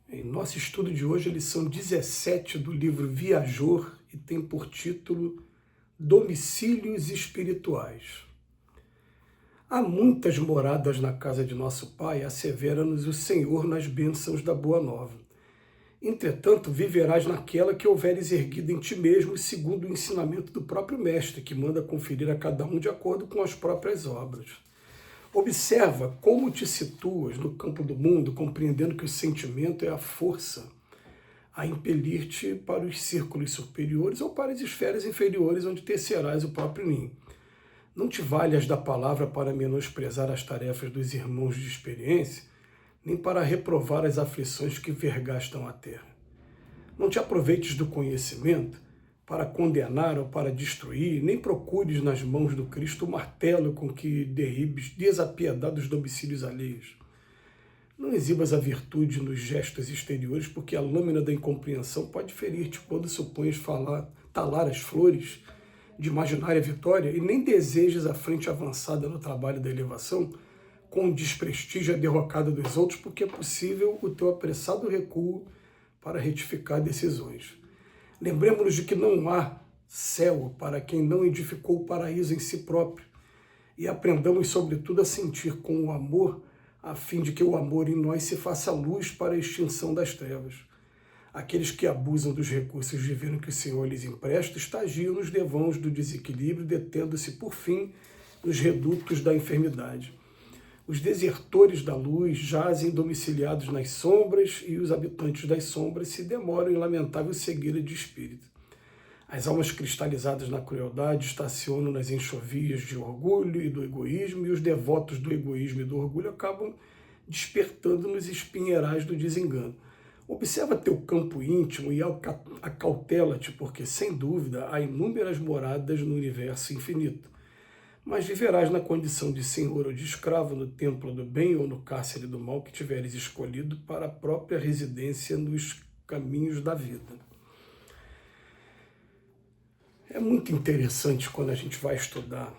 Em nosso estudo de hoje, a lição 17 do livro Viajor, e tem por título Domicílios Espirituais. Há muitas moradas na casa de nosso Pai, assevera-nos o Senhor nas bênçãos da Boa Nova. Entretanto, viverás naquela que houveres erguido em ti mesmo, segundo o ensinamento do próprio Mestre, que manda conferir a cada um de acordo com as próprias obras. Observa como te situas no campo do mundo, compreendendo que o sentimento é a força a impelir-te para os círculos superiores ou para as esferas inferiores, onde tecerás o próprio ninho. Não te valhas da palavra para menosprezar as tarefas dos irmãos de experiência, nem para reprovar as aflições que vergastam a terra. Não te aproveites do conhecimento para condenar ou para destruir, nem procures nas mãos do Cristo o martelo com que derribes desapiedados domicílios alheios. Não exibas a virtude nos gestos exteriores, porque a lâmina da incompreensão pode ferir-te quando suponhas talar as flores de imaginária vitória, e nem desejes a frente avançada no trabalho da elevação com o desprestígio e a derrocada dos outros, porque é possível o teu apressado recuo para retificar decisões. Lembremos-nos de que não há céu para quem não edificou o paraíso em si próprio, e aprendamos, sobretudo, a sentir com o amor, a fim de que o amor em nós se faça luz para a extinção das trevas. Aqueles que abusam dos recursos divinos que o Senhor lhes empresta estagiam nos devãos do desequilíbrio, detendo-se, por fim, nos redutos da enfermidade. Os desertores da luz jazem domiciliados nas sombras, e os habitantes das sombras se demoram em lamentável cegueira de espírito. As almas cristalizadas na crueldade estacionam nas enxovias de orgulho e do egoísmo, e os devotos do egoísmo e do orgulho acabam despertando nos espinheirais do desengano. Observa teu campo íntimo e acautela-te, porque, sem dúvida, há inúmeras moradas no universo infinito. Mas viverás na condição de senhor ou de escravo no templo do bem ou no cárcere do mal que tiveres escolhido para a própria residência nos caminhos da vida. É muito interessante quando a gente vai estudar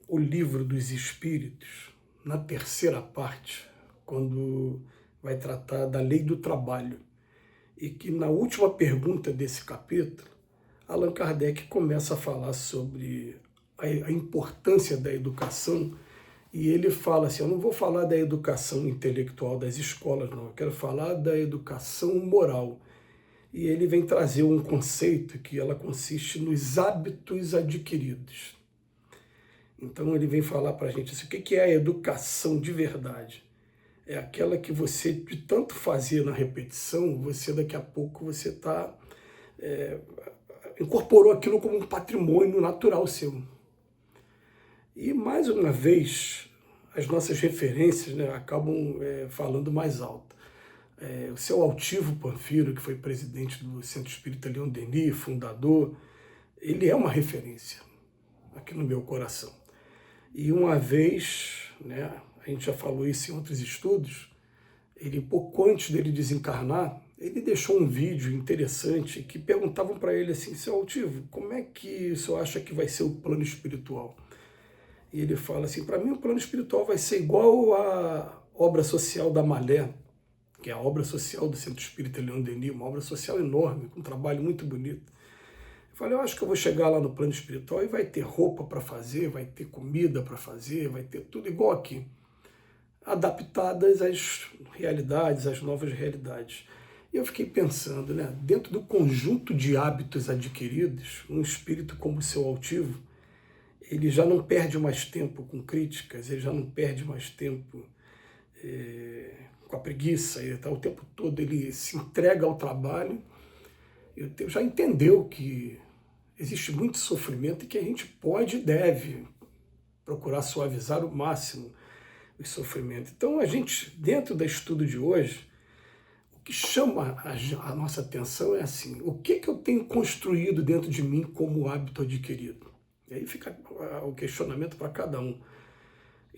o livro dos Espíritos, na terceira parte, quando vai tratar da lei do trabalho, e que na última pergunta desse capítulo, Allan Kardec começa a falar sobre a importância da educação, e ele fala assim, eu não vou falar da educação intelectual das escolas, não, eu quero falar da educação moral. E ele vem trazer um conceito que ela consiste nos hábitos adquiridos. Então ele vem falar para a gente assim, o que é a educação de verdade? É aquela que você, de tanto fazer na repetição, você daqui a pouco você está incorporou aquilo como um patrimônio natural seu. E, mais uma vez, as nossas referências, né, acabam falando mais alto. O seu altivo Panfiro, que foi presidente do Centro Espírita Leon Denis, fundador, ele é uma referência aqui no meu coração. E uma vez, né, a gente já falou isso em outros estudos, ele, pouco antes dele desencarnar, ele deixou um vídeo interessante que perguntavam para ele assim, seu altivo, como é que o senhor acha que vai ser o plano espiritual? E ele fala assim, para mim o plano espiritual vai ser igual à obra social da Malé, que é a obra social do Centro Espírita Leon Denis, uma obra social enorme, com um trabalho muito bonito. Eu falei, eu acho que eu vou chegar lá no plano espiritual e vai ter roupa para fazer, vai ter comida para fazer, vai ter tudo igual aqui, adaptadas às realidades, às novas realidades. E eu fiquei pensando, né, dentro do conjunto de hábitos adquiridos, um espírito como o seu altivo, ele já não perde mais tempo com críticas, ele já não perde mais tempo com a preguiça, ele tá, o tempo todo ele se entrega ao trabalho, já entendeu que existe muito sofrimento e que a gente pode e deve procurar suavizar o máximo o sofrimento. Então a gente, dentro do estudo de hoje, o que chama a nossa atenção é assim, o que eu tenho construído dentro de mim como hábito adquirido? E aí fica o questionamento para cada um.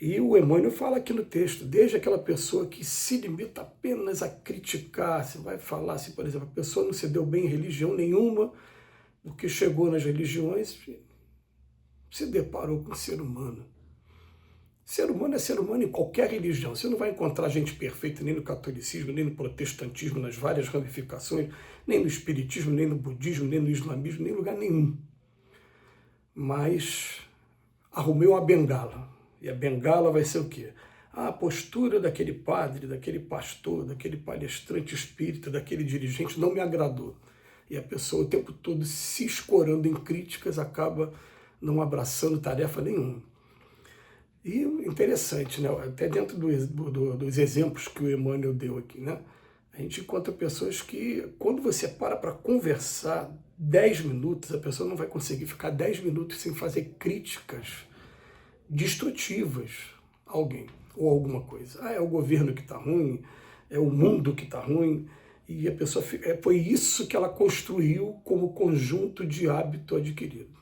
E o Emmanuel fala aqui no texto, desde aquela pessoa que se limita apenas a criticar, você vai falar assim, por exemplo, a pessoa não se deu bem em religião nenhuma, porque chegou nas religiões, se deparou com o ser humano. Ser humano é ser humano em qualquer religião. Você não vai encontrar gente perfeita nem no catolicismo, nem no protestantismo, nas várias ramificações, nem no espiritismo, nem no budismo, nem no islamismo, nem em lugar nenhum. Mas arrumei uma bengala. E a bengala vai ser o quê? A postura daquele padre, daquele pastor, daquele palestrante espírita, daquele dirigente não me agradou. E a pessoa o tempo todo se escorando em críticas acaba não abraçando tarefa nenhuma. E interessante, né? Até dentro dos exemplos que o Emmanuel deu aqui, né? A gente encontra pessoas que, quando você para conversar 10 minutos, a pessoa não vai conseguir ficar 10 minutos sem fazer críticas destrutivas a alguém ou alguma coisa. Ah, é o governo que está ruim, é o mundo que está ruim, e a pessoa foi isso que ela construiu como conjunto de hábito adquirido.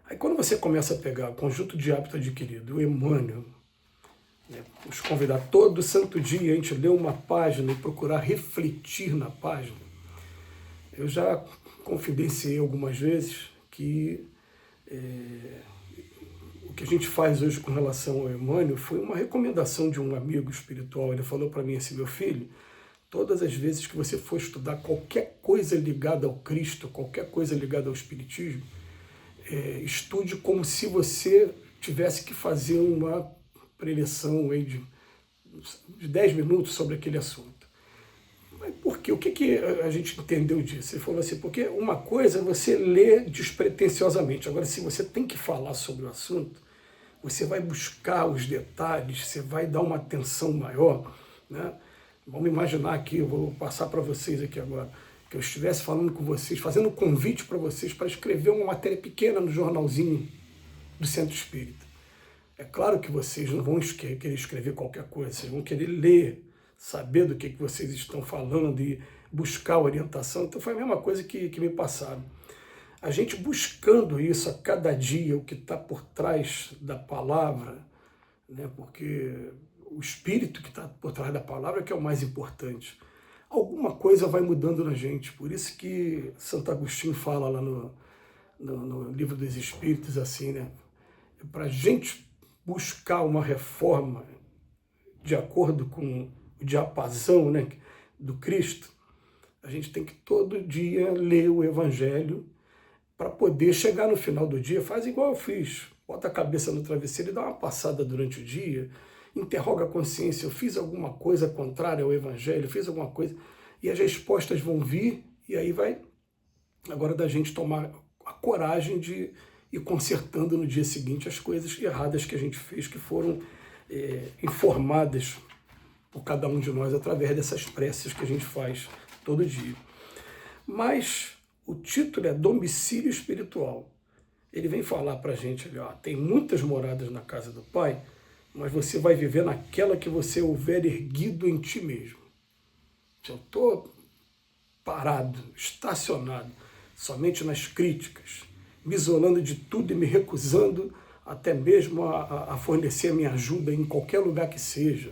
Aí quando você começa a pegar o conjunto de hábito adquirido, o Emmanuel, né, os convidar todo santo dia a gente ler uma página e procurar refletir na página, eu já confidenciei algumas vezes que o que a gente faz hoje com relação ao Emmanuel foi uma recomendação de um amigo espiritual. Ele falou para mim assim: meu filho, todas as vezes que você for estudar qualquer coisa ligada ao Cristo, qualquer coisa ligada ao Espiritismo, estude como se você tivesse que fazer uma preleção aí de 10 minutos sobre aquele assunto. Mas por quê? O que a gente entendeu disso? Ele falou assim, porque uma coisa é você ler despretensiosamente. Agora, se você tem que falar sobre o assunto, você vai buscar os detalhes, você vai dar uma atenção maior, né? Vamos imaginar aqui, eu vou passar para vocês aqui agora, que eu estivesse falando com vocês, fazendo um convite para vocês para escrever uma matéria pequena no jornalzinho do Centro Espírita. É claro que vocês não vão querer escrever qualquer coisa, vocês vão querer ler, saber do que vocês estão falando e buscar orientação. Então foi a mesma coisa que me passaram. A gente buscando isso a cada dia, o que está por trás da palavra, né? Porque o espírito que está por trás da palavra é que é o mais importante. Alguma coisa vai mudando na gente. Por isso que Santo Agostinho fala lá no Livro dos Espíritos, assim, né? Para a gente buscar uma reforma de acordo com o diapasão, né, do Cristo, a gente tem que todo dia ler o Evangelho para poder chegar no final do dia. Faz igual eu fiz. Bota a cabeça no travesseiro e dá uma passada durante o dia, interroga a consciência, eu fiz alguma coisa contrária ao Evangelho, fiz alguma coisa, e as respostas vão vir, e aí vai agora da gente tomar a coragem de ir consertando no dia seguinte as coisas erradas que a gente fez, que foram informadas por cada um de nós através dessas preces que a gente faz todo dia. Mas o título é Domicílio Espiritual. Ele vem falar para a gente ali, ó, tem muitas moradas na casa do Pai, mas você vai viver naquela que você houver erguido em ti mesmo. Se eu estou parado, estacionado, somente nas críticas, me isolando de tudo e me recusando até mesmo a fornecer a minha ajuda em qualquer lugar que seja.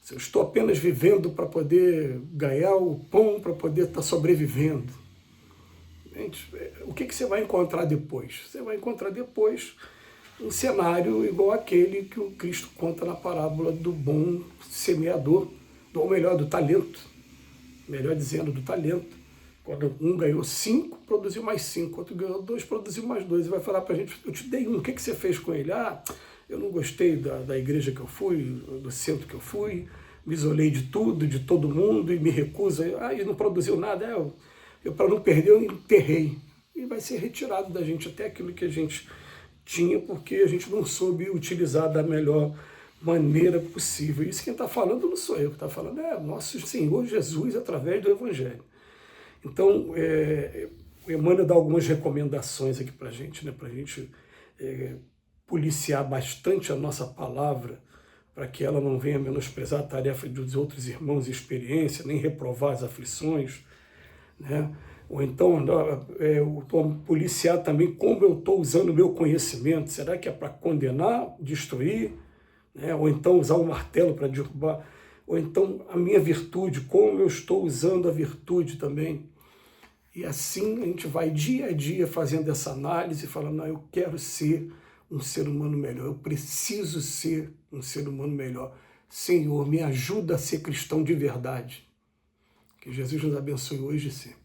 Se eu estou apenas vivendo para poder ganhar o pão, para poder estar sobrevivendo. Gente, o que você vai encontrar depois? Você vai encontrar depois um cenário igual aquele que o Cristo conta na parábola do bom semeador, ou melhor, do talento. Melhor dizendo, do talento. Quando um ganhou 5, produziu mais 5. Outro ganhou 2, produziu mais 2. E vai falar para a gente, eu te dei 1, o que você fez com ele? Ah, eu não gostei da igreja que eu fui, do centro que eu fui, me isolei de tudo, de todo mundo, e me recuso. Ah, e não produziu nada. Eu para não perder, eu enterrei. E vai ser retirado da gente até aquilo que a gente tinha, porque a gente não soube utilizar da melhor maneira possível. Isso quem está falando não sou eu, que está falando é nosso Senhor Jesus através do Evangelho. Então, o Emmanuel dá algumas recomendações aqui para a gente, né, para a gente policiar bastante a nossa palavra, para que ela não venha menosprezar a tarefa dos outros irmãos e experiência, nem reprovar as aflições, né? Ou então policiar também como eu estou usando o meu conhecimento. Será que é para condenar, destruir? Né? Ou então usar um martelo para derrubar? Ou então a minha virtude, como eu estou usando a virtude também? E assim a gente vai dia a dia fazendo essa análise, falando, não, eu quero ser um ser humano melhor. Eu preciso ser um ser humano melhor. Senhor, me ajuda a ser cristão de verdade. Que Jesus nos abençoe hoje e sempre.